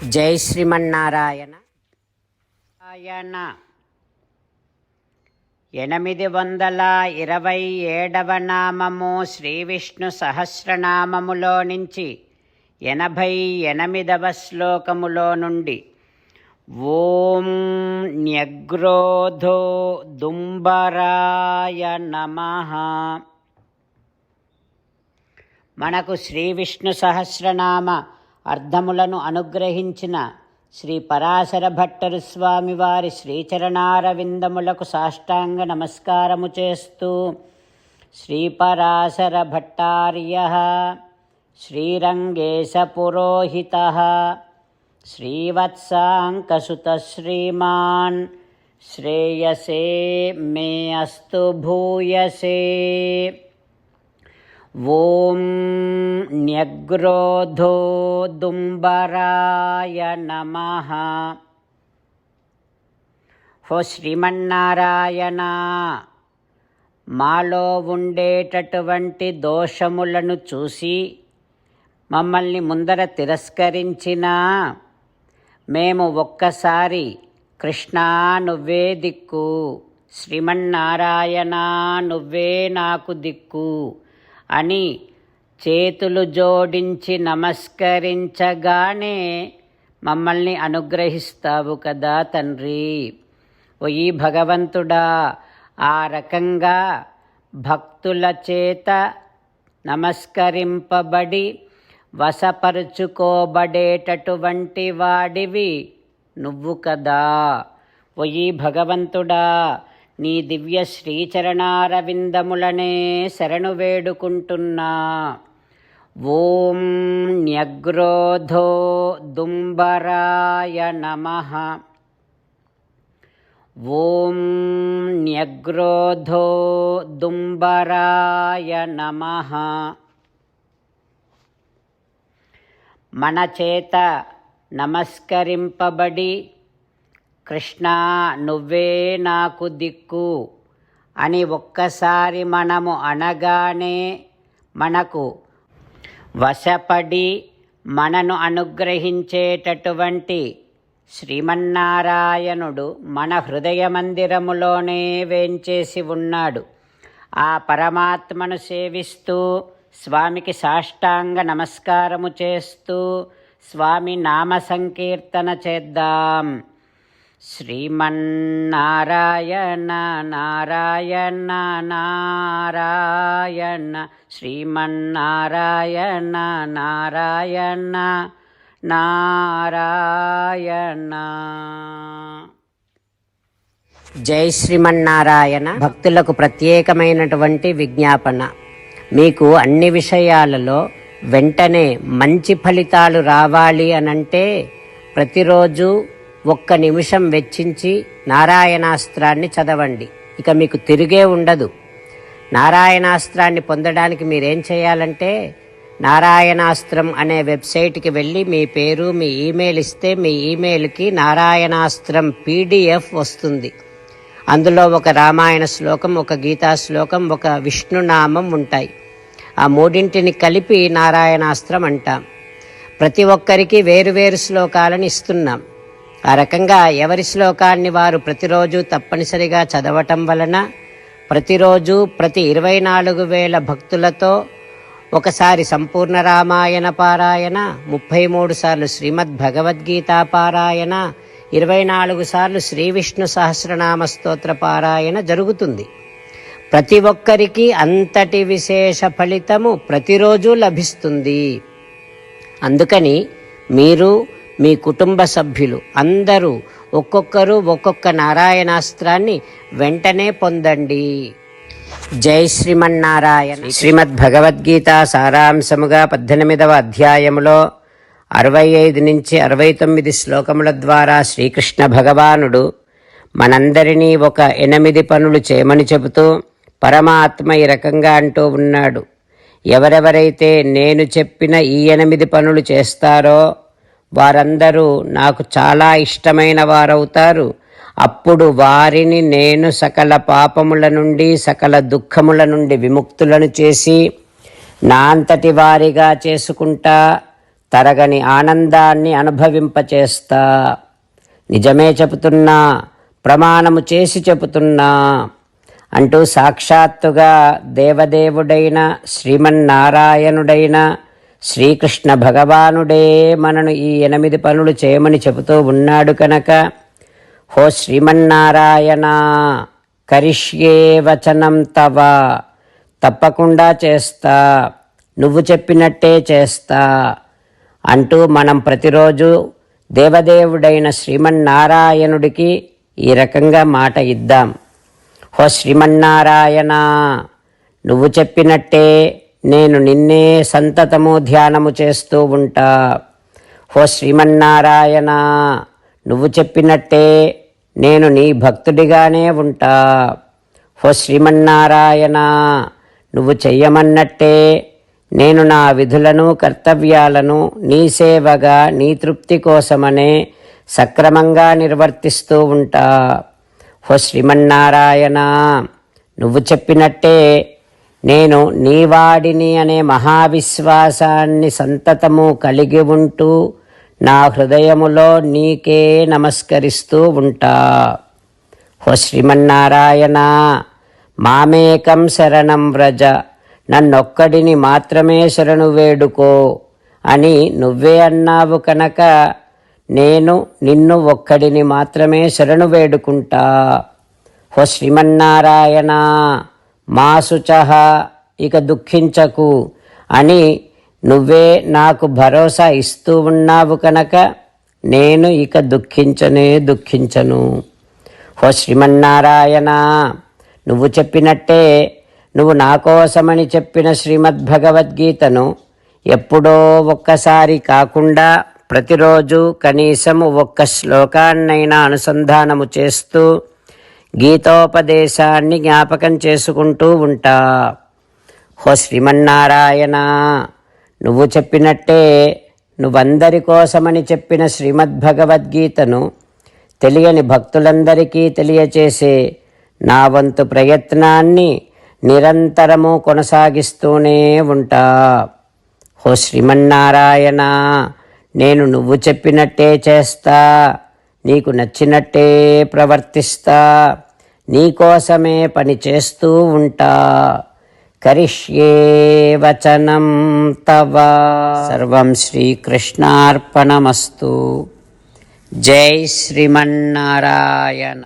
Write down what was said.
జై శ్రీమన్నారాయణ. 827వ నామము శ్రీ విష్ణు సహస్రనామములో నుంచి 88వ శ్లోకములో నుండి ఓం న్యగ్రోధో దుంబరాయ నమః. మనకు శ్రీ విష్ణు సహస్రనామ అర్థములను అనుగ్రహించిన శ్రీ పరాశర భట్టరు స్వామి వారి శ్రీచరణారవిందములకు సాష్టాంగ నమస్కారము చేస్తూ శ్రీ పరాశర భట్టార్యః శ్రీరంగేశ పురోహితః శ్రీవత్సాంకసుత శ్రీమాన్ శ్రేయసే మే అస్తు భూయసే. ఓం న్యగ్రోధో దుంబరాయ నమః. ఓ శ్రీమన్నారాయణ, మాలో ఉండేటటువంటి దోషములను చూసి మమ్మల్ని ముందర తిరస్కరించినా మేము ఒక్కసారి కృష్ణా నువ్వే దిక్కు, శ్రీమన్నారాయణ నువ్వే నాకు దిక్కు అని చేతులు జోడించి నమస్కరించగానే మమ్మల్ని అనుగ్రహిస్తావు కదా తండ్రి. ఓ ఈ భగవంతుడా, ఆ రకంగా భక్తుల చేత నమస్కరింపబడి వశపరుచుకోబడేటటువంటి వాడివి నువ్వు కదా. ఓ ఈ భగవంతుడా, నీ దివ్య శ్రీచరణారవిందములనే శరణు వేడుకుంటున్నా. ఓం న్యగ్రోధో దుంబరాయ నమః. ఓం న్యగ్రోధో దుంబరాయ నమః. మన చేత నమస్కరింపబడి కృష్ణా నువ్వే నాకు దిక్కు అని ఒక్కసారి మనము అనగానే మనకు వశపడి మనను అనుగ్రహించేటటువంటి శ్రీమన్నారాయణుడు మన హృదయ మందిరములోనే వేంచేసి ఉన్నాడు. ఆ పరమాత్మను సేవిస్తూ స్వామికి సాష్టాంగ నమస్కారము చేస్తూ స్వామి నామ సంకీర్తన చేద్దాం. శ్రీమన్నారాయణ నారాయణ నారాయణ, శ్రీమన్నారాయణ నారాయణ నారాయణ. జై శ్రీమన్నారాయణ. భక్తులకు ప్రత్యేకమైనటువంటి విజ్ఞాపన. మీకు అన్ని విషయాలలో వెంటనే మంచి ఫలితాలు రావాలి అనంటే ప్రతిరోజు 1 నిమిషం వెచ్చించి నారాయణాస్త్రాన్ని చదవండి. ఇక మీకు తిరిగే ఉండదు. నారాయణాస్త్రాన్ని పొందడానికి మీరేం చేయాలంటే నారాయణాస్త్రం అనే వెబ్సైట్కి వెళ్ళి మీ పేరు మీ ఈమెయిల్ ఇస్తే మీ ఈమెయిల్కి నారాయణాస్త్రం PDF వస్తుంది. అందులో ఒక రామాయణ శ్లోకం, ఒక గీతా శ్లోకం, ఒక విష్ణునామం ఉంటాయి. ఆ మూడింటిని కలిపి నారాయణాస్త్రం అంటాం. ప్రతి ఒక్కరికి వేరువేరు శ్లోకాలను ఇస్తున్నాం. ఆ రకంగా ఎవరి శ్లోకాన్ని వారు ప్రతిరోజు తప్పనిసరిగా చదవటం వలన ప్రతిరోజు ప్రతి 24,000 భక్తులతో ఒకసారి సంపూర్ణ రామాయణ పారాయణ, 33 సార్లు శ్రీమద్ భగవద్గీత పారాయణ, 24 సార్లు శ్రీ విష్ణు సహస్రనామ స్తోత్ర పారాయణ జరుగుతుంది. ప్రతి ఒక్కరికి అంతటి విశేష ఫలితము ప్రతిరోజు లభిస్తుంది. అందుకని మీరు మీ కుటుంబ సభ్యులు అందరూ ఒక్కొక్కరు ఒక్కొక్క నారాయణాస్త్రాన్ని వెంటనే పొందండి. జై శ్రీమన్నారాయణ. శ్రీమద్ భగవద్గీత సారాంశముగా 18వ అధ్యాయములో 65 నుంచి 69 శ్లోకముల ద్వారా శ్రీకృష్ణ భగవానుడు మనందరినీ ఒక 8 పనులు చేయమని చెబుతూ పరమాత్మ ఈ రకంగా అంటూ ఉన్నాడు. ఎవరెవరైతే నేను చెప్పిన ఈ 8 పనులు చేస్తారో వారందరూ నాకు చాలా ఇష్టమైన వారవుతారు. అప్పుడు వారిని నేను సకల పాపముల నుండి సకల దుఃఖముల నుండి విముక్తులను చేసి నా అంతటి వారిగా చేసుకుంటా. తరగని ఆనందాన్ని అనుభవింపచేస్తా. నిజమే చెబుతున్నా, ప్రమాణము చేసి చెబుతున్నా అంటూ సాక్షాత్తుగా దేవదేవుడైన శ్రీమన్నారాయణుడైన శ్రీకృష్ణ భగవానుడే మనను ఈ 8 పనులు చేయమని చెబుతూ ఉన్నాడు కనుక, హో శ్రీమన్నారాయణ, కరిష్యే వచనం తవ, తప్పకుండా చేస్తా, నువ్వు చెప్పినట్టే చేస్తా అంటూ మనం ప్రతిరోజు దేవదేవుడైన శ్రీమన్నారాయణుడికి ఈ రకంగా మాట ఇద్దాం. హో శ్రీమన్నారాయణ, నువ్వు చెప్పినట్టే నేను నిన్నే సంతతము ధ్యానము చేస్తూ ఉంటా. హో శ్రీమన్నారాయణ, నువ్వు చెప్పినట్టే నేను నీ భక్తుడిగానే ఉంటా. హో శ్రీమన్నారాయణ, నువ్వు చెయ్యమన్నట్టే నేను నా విధులను కర్తవ్యాలను నీ సేవగా నీ తృప్తి కోసమనే సక్రమంగా నిర్వర్తిస్తూ ఉంటా. హో శ్రీమన్నారాయణ, నువ్వు చెప్పినట్టే నేను నీవాడిని అనే మహావిశ్వాసాన్ని సంతతము కలిగి ఉంటూ నా హృదయములో నీకే నమస్కరిస్తూ ఉంటా. హో శ్రీమన్నారాయణ, మామేకం శరణం వ్రజ, నన్నొక్కడిని మాత్రమే శరణు వేడుకో అని నువ్వే అన్నావు కనుక నేను నిన్ను ఒక్కడిని మాత్రమే శరణు వేడుకుంటా. హో శ్రీమన్నారాయణ, మా శుచః, ఇక దుఃఖించకు అని నువ్వే నాకు భరోసా ఇస్తూ ఉన్నావు కనుక నేను ఇక దుఃఖించను. హో శ్రీమన్నారాయణ, నువ్వు చెప్పినట్టే నువ్వు నా కోసమని చెప్పిన శ్రీమద్భగవద్గీతను ఎప్పుడో ఒక్కసారి కాకుండా ప్రతిరోజు కనీసం ఒక్క శ్లోకాన్నైనా అనుసంధానము చేస్తూ గీతోపదేశాన్ని జ్ఞాపకం చేసుకుంటూ ఉంటా. హో శ్రీమన్నారాయణ, నువ్వు చెప్పినట్టే నువ్వందరి కోసమని చెప్పిన శ్రీమద్భగవద్గీతను తెలియని భక్తులందరికీ తెలియచేసే నా వంతు ప్రయత్నాన్ని నిరంతరము కొనసాగిస్తూనే ఉంటా. హో శ్రీమన్నారాయణ, నేను నువ్వు చెప్పినట్టే చేస్తా, నీకు నచ్చినట్టే ప్రవర్తిస్తా, నీకోసమే పని చేస్తూ ఉంటా. కరిష్యే వచనం తవ. సర్వం శ్రీకృష్ణార్పణమస్తు. జై శ్రీమన్నారాయణ.